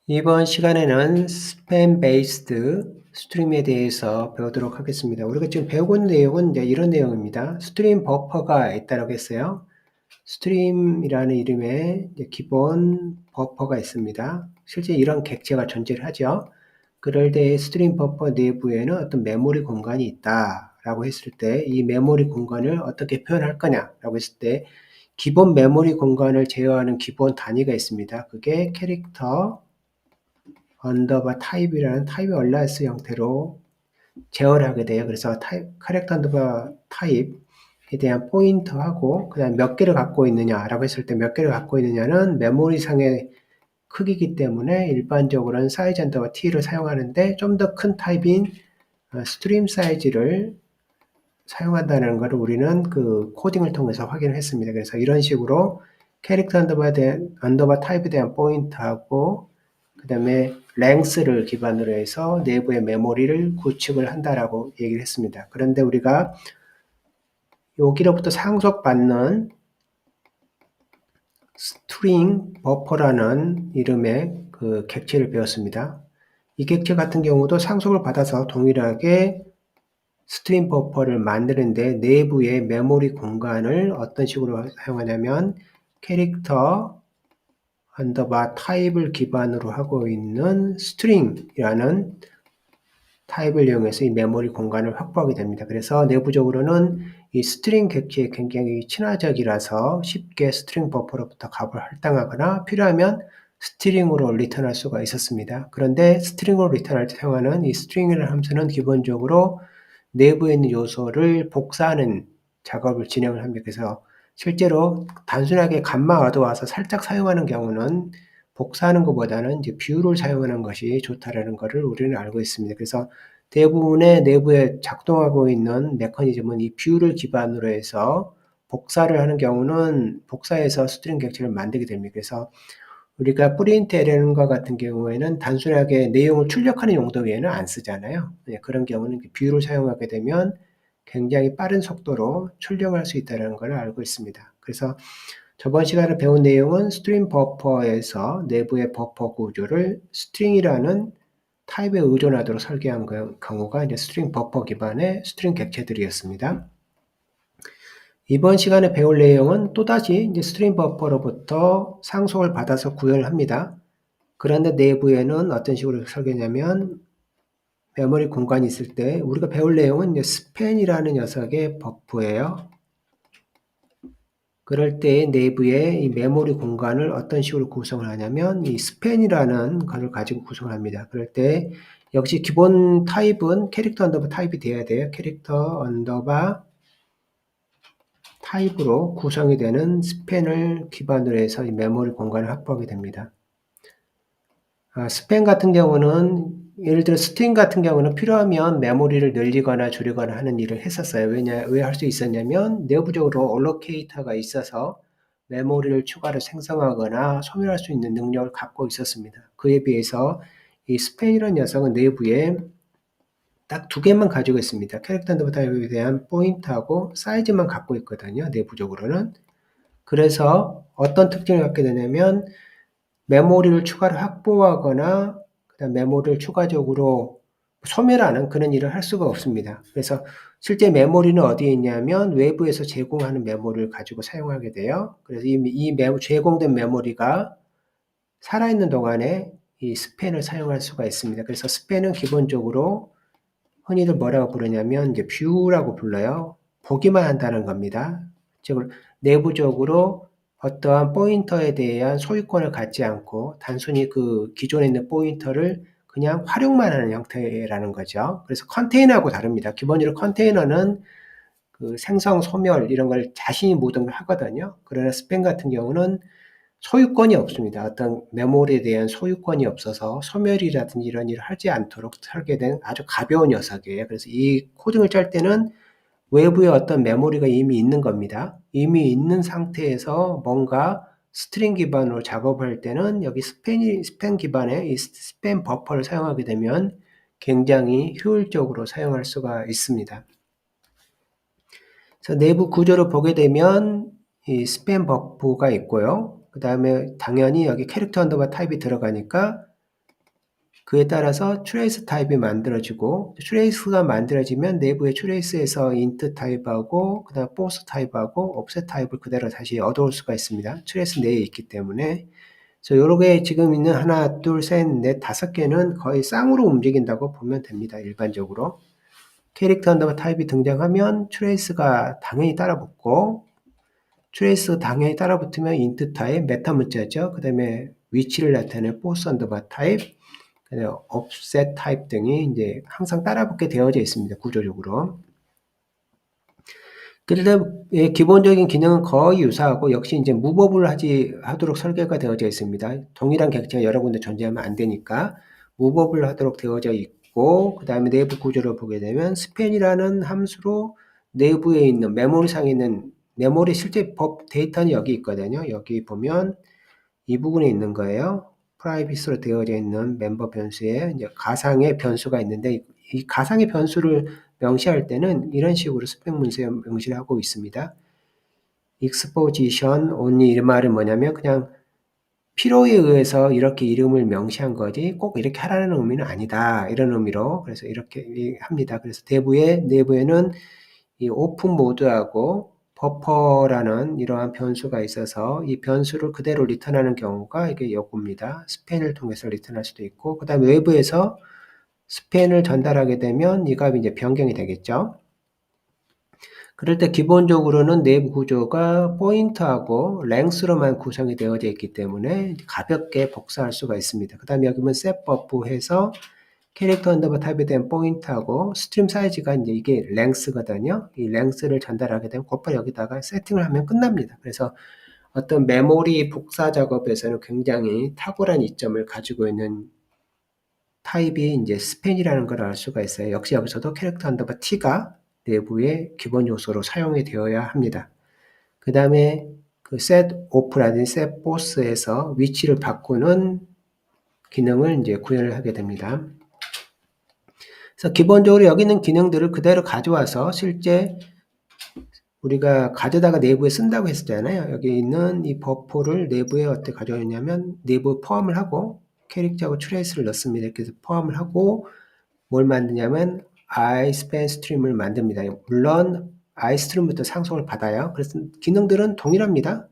이번 시간에는 스팸 베이스드 스트림에 대해서 배우도록 하겠습니다. 우리가 지금 배우고 있는 내용은 이제 이런 내용입니다. 스트림 버퍼가 있다고 했어요. 스트림이라는 이름의 기본 버퍼가 있습니다. 실제 이런 객체가 존재를 하죠. 그럴 때 스트림 버퍼 내부에는 어떤 메모리 공간이 있다라고 했을 때 이 메모리 공간을 어떻게 표현할 거냐라고 했을 때 기본 메모리 공간을 제어하는 기본 단위가 있습니다. 그게 캐릭터 언더바 타입이라는 타입 얼라이스 형태로 제어를 하게 돼요. 그래서 캐릭터 언더바 타입에 대한 포인터하고 그다음 몇 개를 갖고 있느냐라고 했을 때 몇 개를 갖고 있느냐는 메모리상의 크기이기 때문에 일반적으로는 사이즈 언더바 t를 사용하는데 좀 더 큰 타입인 스트림 사이즈를 사용한다는 것을 우리는 그 코딩을 통해서 확인을 했습니다. 그래서 이런 식으로 캐릭터 언더바 타입에 대한 포인트하고 그 다음에 랭스를 기반으로 해서 내부의 메모리를 구축을 한다라고 얘기를 했습니다. 그런데 우리가 여기로부터 상속받는 스트링 버퍼라는 이름의 그 객체를 배웠습니다. 이 객체 같은 경우도 상속을 받아서 동일하게 스트림 버퍼를 만드는데 내부의 메모리 공간을 어떤 식으로 사용하냐면 캐릭터 언더바 타입을 기반으로 하고 있는 스트링이라는 타입을 이용해서 이 메모리 공간을 확보하게 됩니다. 그래서 내부적으로는 이 스트링 객체에 굉장히 친화적이라서 쉽게 스트링 버퍼로부터 값을 할당하거나 필요하면 스트링으로 리턴할 수가 있었습니다. 그런데 스트링으로 리턴할 때 사용하는 이 스트링이라는 함수는 기본적으로 내부에 있는 요소를 복사하는 작업을 진행을 합니다. 그래서 실제로 단순하게 값만 얻어와서 살짝 사용하는 경우는 복사하는 것보다는 이제 뷰를 사용하는 것이 좋다라는 것을 우리는 알고 있습니다. 그래서 대부분의 내부에 작동하고 있는 메커니즘은 이 뷰를 기반으로 해서 복사를 하는 경우는 복사해서 스트링 객체를 만들게 됩니다. 그래서 우리가 프린트 LN과 같은 경우에는 단순하게 내용을 출력하는 용도 외에는 안 쓰잖아요. 그런 경우는 뷰를 사용하게 되면 굉장히 빠른 속도로 출력할 수 있다는 걸 알고 있습니다. 그래서 저번 시간에 배운 내용은 스트링 버퍼에서 내부의 버퍼 구조를 스트링이라는 타입에 의존하도록 설계한 경우가 이제 스트링 버퍼 기반의 스트링 객체들이었습니다. 이번 시간에 배울 내용은 또다시 이제 스트링 버퍼로부터 상속을 받아서 구현을 합니다. 그런데 내부에는 어떤 식으로 설계냐면 메모리 공간이 있을 때 우리가 배울 내용은 이제 스팬이라는 녀석의 버프예요. 그럴 때 내부에 이 메모리 공간을 어떤 식으로 구성을 하냐면 이 스팬이라는 것을 가지고 구성을 합니다. 그럴 때 역시 기본 타입은 캐릭터 언더바 타입이 돼야 돼요. 캐릭터 언더바 타입으로 구성이 되는 스팬을 기반으로 해서 이 메모리 공간을 확보하게 됩니다. 스팸 같은 경우는 예를 들어 스트링 같은 경우는 필요하면 메모리를 늘리거나 줄이거나 하는 일을 했었어요. 왜 할 수 있었냐면 내부적으로 올로케이터가 있어서 메모리를 추가로 생성하거나 소멸할 수 있는 능력을 갖고 있었습니다. 그에 비해서 이 스팸이라는 녀석은 내부에 딱 두 개만 가지고 있습니다. 캐릭터 언더바 타입에 대한 포인트하고 사이즈만 갖고 있거든요. 내부적으로는. 그래서 어떤 특징을 갖게 되냐면 메모리를 추가로 확보하거나 그다음 메모리를 추가적으로 소멸하는 그런 일을 할 수가 없습니다. 그래서 실제 메모리는 어디에 있냐면 외부에서 제공하는 메모리를 가지고 사용하게 돼요. 그래서 제공된 메모리가 살아있는 동안에 이 스팬을 사용할 수가 있습니다. 그래서 스팬은 기본적으로 흔히들 뭐라고 부르냐면 이제 뷰라고 불러요. 보기만 한다는 겁니다. 즉 내부적으로 어떠한 포인터에 대한 소유권을 갖지 않고 단순히 그 기존에 있는 포인터를 그냥 활용만 하는 형태라는 거죠. 그래서 컨테이너하고 다릅니다. 기본적으로 컨테이너는 그 생성, 소멸 이런 걸 자신이 모든 걸 하거든요. 그러나 스팸 같은 경우는 소유권이 없습니다. 어떤 메모리에 대한 소유권이 없어서 소멸이라든지 이런 일을 하지 않도록 설계된 아주 가벼운 녀석이에요. 그래서 이 코딩을 짤 때는 외부에 어떤 메모리가 이미 있는 겁니다. 이미 있는 상태에서 뭔가 스트링 기반으로 작업할 때는 여기 스팸 기반의 이 스팸 버퍼를 사용하게 되면 굉장히 효율적으로 사용할 수가 있습니다. 그래서 내부 구조를 보게 되면 이 스팸 버프가 있고요. 그 다음에 당연히 여기 캐릭터 언더바 타입이 들어가니까 그에 따라서 트레이스 타입이 만들어지고 트레이스가 만들어지면 내부의 트레이스에서 int 타입하고 그다음 force 타입하고 offset 타입을 그대로 다시 얻어올 수가 있습니다. 트레이스 내에 있기 때문에. 그래서 여러 개 지금 있는 하나, 둘, 셋, 넷, 5개는 거의 쌍으로 움직인다고 보면 됩니다. 일반적으로. 캐릭터 언더바 타입이 등장하면 트레이스가 당연히 따라붙고 트레이스 당연히 따라붙으면 int 타입, 메타 문자죠. 그 다음에 위치를 나타내는 force 언더바 타입, offset 타입 등이 이제 항상 따라붙게 되어져 있습니다. 구조적으로. 그래서 기본적인 기능은 거의 유사하고 역시 이제 무법을 하도록 설계가 되어져 있습니다. 동일한 객체가 여러 군데 존재하면 안 되니까 무법을 하도록 되어져 있고 그 다음에 내부 구조를 보게 되면 스팬이라는 함수로 내부에 있는 메모리상에 있는 메모리 실제 법 데이터는 여기 있거든요. 여기 보면 이 부분에 있는 거예요. 프라이빗으로 되어져 있는 멤버 변수에 이제 가상의 변수가 있는데 이 가상의 변수를 명시할 때는 이런 식으로 스펙 문서에 명시를 하고 있습니다. exposition only 이 말은 뭐냐면 그냥 필요에 의해서 이렇게 이름을 명시한 거지 꼭 이렇게 하라는 의미는 아니다. 이런 의미로 그래서 이렇게 합니다. 그래서 내부에는 이 오픈 모드하고 버퍼라는 이러한 변수가 있어서 이 변수를 그대로 리턴하는 경우가 이게 요겁니다. 스팬을 통해서 리턴할 수도 있고 그 다음에 외부에서 스팬을 전달하게 되면 이 값이 이제 변경이 되겠죠. 그럴 때 기본적으로는 내부 구조가 포인트하고 랭스로만 구성이 되어져 있기 때문에 가볍게 복사할 수가 있습니다. 그 다음에 여기 보면 set buffer 해서 캐릭터 언더바 타입에 대한 포인트하고 스트림 사이즈가 이제 이게 랭스거든요. 이 랭스를 전달하게 되면 곧바로 여기다가 세팅을 하면 끝납니다. 그래서 어떤 메모리 복사 작업에서는 굉장히 탁월한 이점을 가지고 있는 타입이 이제 스팬이라는 걸 알 수가 있어요. 역시 여기서도 캐릭터 언더바 t가 내부의 기본 요소로 사용이 되어야 합니다. 그 다음에 그 set off라든지 set force에서 위치를 바꾸는 기능을 이제 구현을 하게 됩니다. 그래서 기본적으로 여기 있는 기능들을 그대로 가져와서 실제 우리가 가져다가 내부에 쓴다고 했었잖아요. 여기 있는 이 버퍼를 내부에 어떻게 가져오냐면 내부에 포함을 하고 캐릭터하고 트레이스를 넣습니다. 그래서 포함을 하고 뭘 만드냐면 iSpan 스트림을 만듭니다. 물론 iStream부터 상속을 받아요. 그래서 기능들은 동일합니다.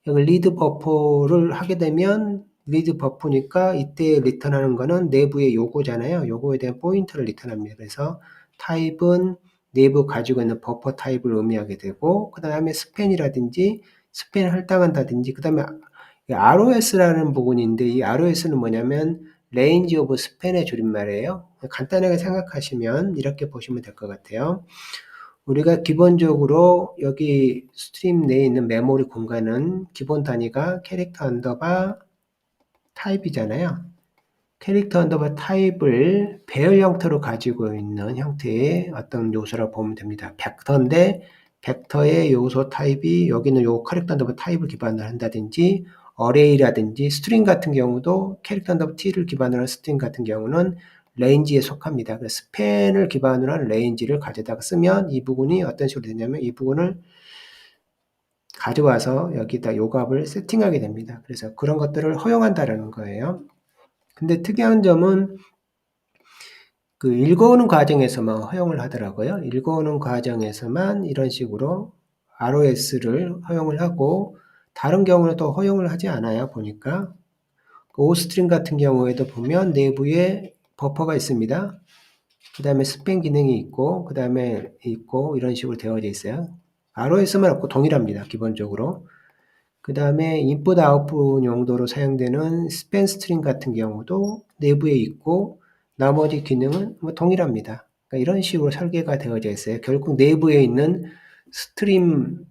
여기 리드 버퍼를 하게 되면 리드 버퍼니까 이때 리턴하는 거는 내부의 요거잖아요. 요거에 대한 포인터를 리턴합니다. 그래서 타입은 내부 가지고 있는 버퍼 타입을 의미하게 되고 그 다음에 스팬이라든지 스팬 할당한다든지 그 다음에 ROS라는 부분인데 이 ROS는 뭐냐면 Range of Span의 줄임말이에요. 간단하게 생각하시면 이렇게 보시면 될 것 같아요. 우리가 기본적으로 여기 스트림 내에 있는 메모리 공간은 기본 단위가 캐릭터 언더바 타입이잖아요. 캐릭터 언더바 타입을 배열 형태로 가지고 있는 형태의 어떤 요소라고 보면 됩니다. 벡터인데 벡터의 요소 타입이 여기는 요 캐릭터 언더바 타입을 기반으로 한다든지 어레이라든지 스트링 같은 경우도 캐릭터 언더바 t를 기반으로 한 스트링 같은 경우는 레인지에 속합니다. 그래서 스팬을 기반으로 한 레인지를 가져다가 쓰면 이 부분이 어떤 식으로 되냐면 이 부분을 가져와서 여기다 요 값을 세팅하게 됩니다. 그래서 그런 것들을 허용한다라는 거예요. 근데 특이한 점은 그 읽어오는 과정에서만 허용을 하더라고요. 읽어오는 과정에서만 이런 식으로 ROS를 허용을 하고 다른 경우는 또 허용을 하지 않아요. 보니까 오스트림 같은 경우에도 보면 내부에 버퍼가 있습니다. 그 다음에 스팬 기능이 있고 그 다음에 있고 이런 식으로 되어져 있어요. ROS만 없고 동일합니다. 기본적으로. 그 다음에 인풋 아웃풋 용도로 사용되는 스팬 스트링 같은 경우도 내부에 있고 나머지 기능은 뭐 동일합니다. 그러니까 이런 식으로 설계가 되어져 있어요. 결국 내부에 있는 스트림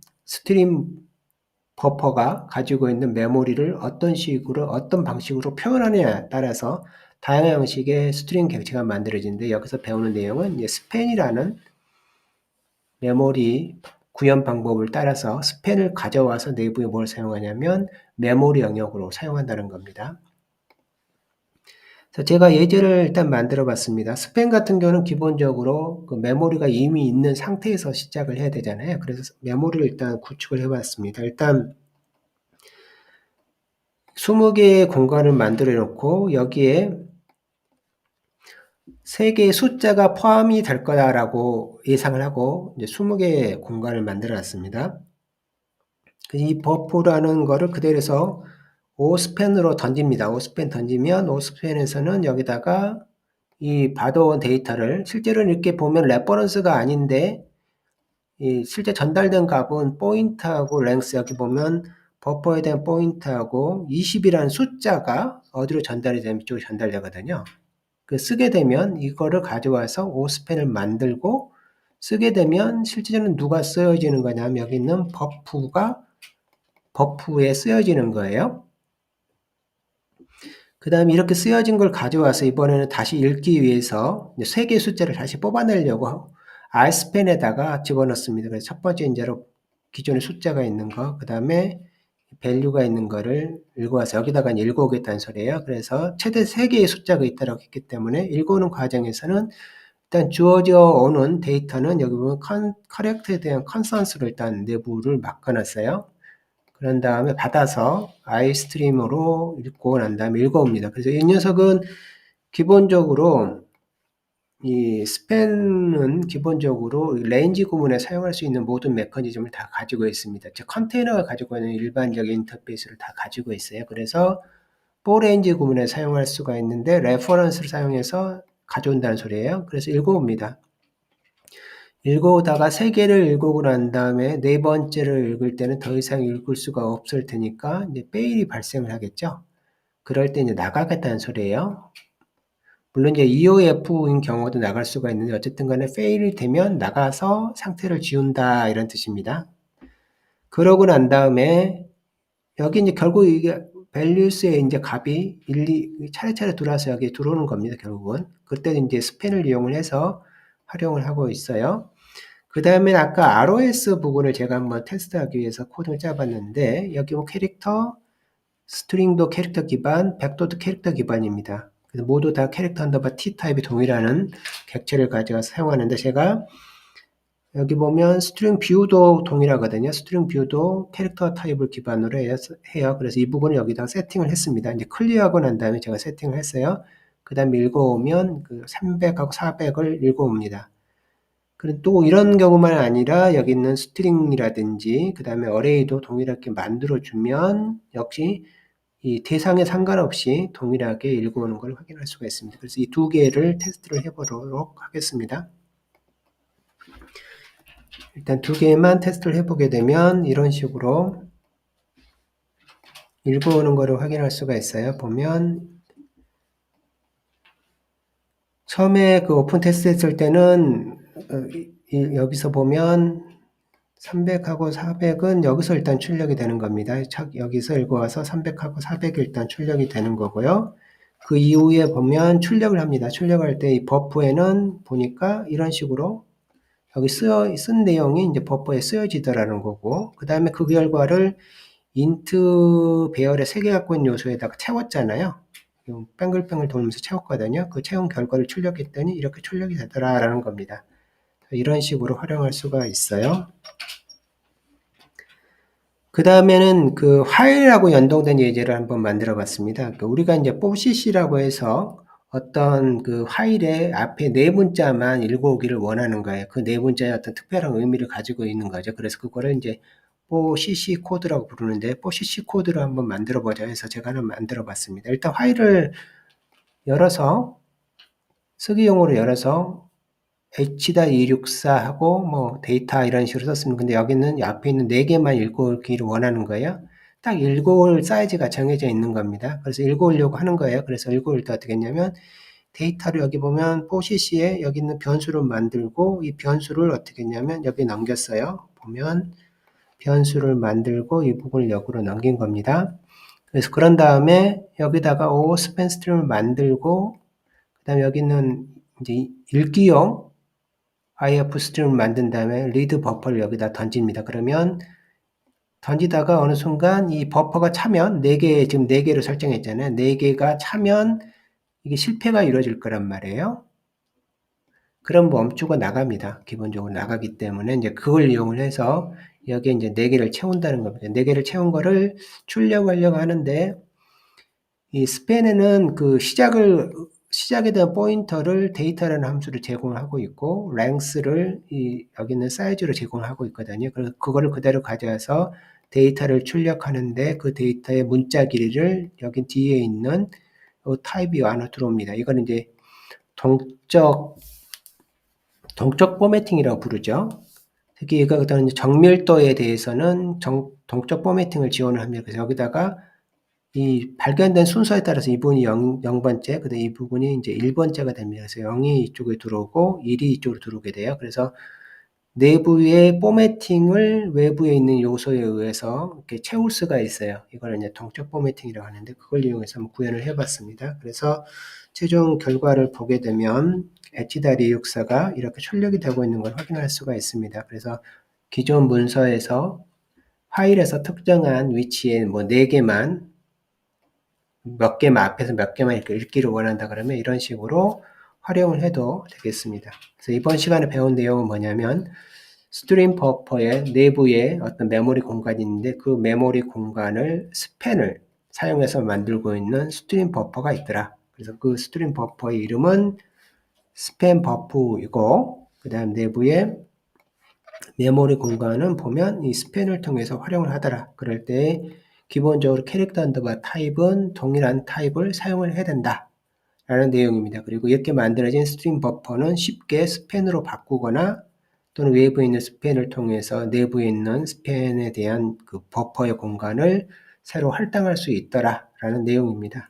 버퍼가 가지고 있는 메모리를 어떤 식으로 어떤 방식으로 표현하느냐에 따라서 다양한 형식의 스트링 객체가 만들어지는데 여기서 배우는 내용은 스팬이라는 메모리 구현 방법을 따라서 스팬을 가져와서 내부에 뭘 사용하냐면 메모리 영역으로 사용한다는 겁니다. 제가 예제를 일단 만들어 봤습니다. 스팬 같은 경우는 기본적으로 그 메모리가 이미 있는 상태에서 시작을 해야 되잖아요. 그래서 메모리를 일단 구축을 해 봤습니다. 일단 20개의 공간을 만들어 놓고 여기에 3개의 숫자가 포함이 될 거다라고 예상을 하고 이제 20개의 공간을 만들어 놨습니다. 이 버프라는 거를 그대로 해서 오스펜으로 던집니다. 오스펜 던지면 오스펜에서는 여기다가 이 받아온 데이터를 실제로는 이렇게 보면 레퍼런스가 아닌데 이 실제 전달된 값은 포인트하고 랭스 여기 보면 버퍼에 대한 포인트하고 20이라는 숫자가 어디로 전달이 되면 이쪽으로 전달되거든요. 그 쓰게 되면 이거를 가져와서 오스펜을 만들고 쓰게 되면 실제로는 누가 쓰여지는 거냐면 여기 있는 버프에 쓰여지는 거예요. 그 다음에 이렇게 쓰여진 걸 가져와서 이번에는 다시 읽기 위해서 3개의 숫자를 다시 뽑아내려고 R스펜에다가 집어넣습니다. 그래서 첫 번째 인자로 기존에 숫자가 있는 거, 그 다음에 밸류가 있는 거를 읽어와서 여기다가 읽어오겠다는 소리예요. 그래서 최대 3개의 숫자가 있다고 했기 때문에 읽어오는 과정에서는 일단 주어져 오는 데이터는 여기 보면 커렉트에 대한 컨센서스를 일단 내부를 바꿔놨어요. 그런 다음에 받아서 아이스트림으로 읽고 난 다음에 읽어옵니다. 그래서 이 녀석은 기본적으로 이 스팬은 기본적으로 레인지 구문에 사용할 수 있는 모든 메커니즘을 다 가지고 있습니다. 즉 컨테이너가 가지고 있는 일반적인 인터페이스를 다 가지고 있어요. 그래서 포레인지 구문에 사용할 수가 있는데 레퍼런스를 사용해서 가져온다는 소리예요. 그래서 읽어옵니다. 읽어오다가 3개를 읽어오고 난 다음에 4번째를 읽을 때는 더 이상 읽을 수가 없을 테니까 이제 페일이 발생을 하겠죠. 그럴 때 이제 나가겠다는 소리예요. 물론 이제 EOF인 경우도 나갈 수가 있는데 어쨌든 간에 페일이 되면 나가서 상태를 지운다 이런 뜻입니다. 그러고 난 다음에 여기 이제 결국 이게 values의 이제 값이 1, 2 차례차례 들어와서 여기 들어오는 겁니다. 결국은. 그때 이제 스펜을 이용을 해서 활용을 하고 있어요. 그 다음에 아까 ROS 부분을 제가 한번 테스트하기 위해서 코드를 짜봤는데 여기 뭐 캐릭터, 스트링도 캐릭터 기반, 벡터도 캐릭터 기반입니다. 그래서 모두 다 캐릭터 언더바 T 타입이 동일하는 객체를 가져가서 사용하는데 제가 여기 보면 스트링 뷰도 동일하거든요. 스트링 뷰도 캐릭터 타입을 기반으로 해요. 그래서 이 부분을 여기다 세팅을 했습니다. 이제 클리어하고 난 다음에 제가 세팅을 했어요. 그 다음에 읽어오면 그 300하고 400을 읽어옵니다. 그리고 또 이런 경우만 아니라 여기 있는 스트링이라든지 그 다음에 어레이도 동일하게 만들어주면 역시 이 대상에 상관없이 동일하게 읽어오는 걸 확인할 수가 있습니다. 그래서 이 2개를 테스트를 해보도록 하겠습니다. 일단 2개만 테스트를 해보게 되면 이런 식으로 읽어오는 거를 확인할 수가 있어요. 보면 처음에 그 오픈 테스트 했을 때는 여기서 보면 300하고 400은 여기서 일단 출력이 되는 겁니다. 여기서 읽어와서 300하고 400이 일단 출력이 되는 거고요. 그 이후에 보면 출력을 합니다. 출력할 때 이 버프에는 보니까 이런 식으로 여기 쓴 내용이 이제 버퍼에 쓰여지더라는 거고, 그 다음에 그 결과를 인트 배열의 3개 갖고 있는 요소에다가 채웠잖아요. 뺑글뺑글 돌면서 채웠거든요. 그 채운 결과를 출력했더니 이렇게 출력이 되더라라는 겁니다. 이런 식으로 활용할 수가 있어요. 그 다음에는 그 화일하고 연동된 예제를 한번 만들어 봤습니다. 우리가 이제 뽀시시라고 해서 어떤 그 화일의 앞에 네 문자만 읽어오기를 원하는 거예요. 그 네 문자의 어떤 특별한 의미를 가지고 있는 거죠. 그래서 그거를 이제 뽀시시 코드라고 부르는데 뽀시시 코드를 한번 만들어 보자 해서 제가 하나 만들어 봤습니다. 일단 화일을 열어서 쓰기용으로 열어서 H.264하고 뭐 데이터 이런 식으로 썼습니다. 근데 여기는 앞에 있는 4개만 읽어오기를 원하는 거예요. 딱 읽어올 사이즈가 정해져 있는 겁니다. 그래서 읽어오려고 하는 거예요. 그래서 읽어올 때 어떻게 했냐면 데이터를 여기 보면 뽀시시에 여기 있는 변수를 만들고 이 변수를 어떻게 했냐면 여기 넘겼어요. 보면 변수를 만들고 이 부분을 역으로 넘긴 겁니다. 그래서 그런 다음에 여기다가 오스펜 스트림을 만들고 그 다음에 여기 있는 이제 읽기용 IF 스트림을 만든 다음에 리드 버퍼를 여기다 던집니다. 그러면 던지다가 어느 순간 이 버퍼가 차면 4개, 지금 4개로 설정했잖아요. 4개가 차면 이게 실패가 이루어질 거란 말이에요. 그럼 멈추고 나갑니다. 기본적으로 나가기 때문에 이제 그걸 이용을 해서 여기에 이제 4개를 채운다는 겁니다. 4개를 채운 거를 출력하려고 하는데 이 스팬에는 그 시작에 대한 포인터를 데이터라는 함수로 제공하고 있고 length를 여기 있는 사이즈로 제공하고 있거든요. 그래서 그거를 그대로 가져와서 데이터를 출력하는데 그 데이터의 문자 길이를 여기 뒤에 있는 이 타입이 안으로 들어옵니다. 이거는 이제 동적 포매팅이라고 부르죠. 특히 이거 그다음 정밀도에 대해서는 동적 포매팅을 지원을 합니다. 그래서 여기다가 이 발견된 순서에 따라서 이 부분이 0번째, 그다음 이 부분이 이제 1번째가 됩니다. 그래서 0이 이쪽에 들어오고 1이 이쪽으로 들어오게 돼요. 그래서 내부의 포매팅을 외부에 있는 요소에 의해서 이렇게 채울 수가 있어요. 이걸 이제 동적 포매팅이라고 하는데 그걸 이용해서 한번 구현을 해봤습니다. 그래서 최종 결과를 보게 되면 H-264가 이렇게 출력이 되고 있는 걸 확인할 수가 있습니다. 그래서 기존 문서에서 파일에서 특정한 위치에 뭐 4개만 몇 개만 앞에서 몇 개만 이렇게 읽기를 원한다 그러면 이런 식으로 활용을 해도 되겠습니다. 그래서 이번 시간에 배운 내용은 뭐냐면 스트림 버퍼의 내부에 어떤 메모리 공간이 있는데 그 메모리 공간을 스팬을 사용해서 만들고 있는 스트림 버퍼가 있더라. 그래서 그 스트림 버퍼의 이름은 스팬 버프이고 그 다음 내부에 메모리 공간은 보면 이 스팬을 통해서 활용을 하더라. 그럴 때 기본적으로 캐릭터 언더바 타입은 동일한 타입을 사용을 해야 된다. 라는 내용입니다. 그리고 이렇게 만들어진 스트림 버퍼는 쉽게 스팬으로 바꾸거나 또는 외부에 있는 스팬을 통해서 내부에 있는 스팬에 대한 그 버퍼의 공간을 새로 할당할 수 있더라 라는 내용입니다.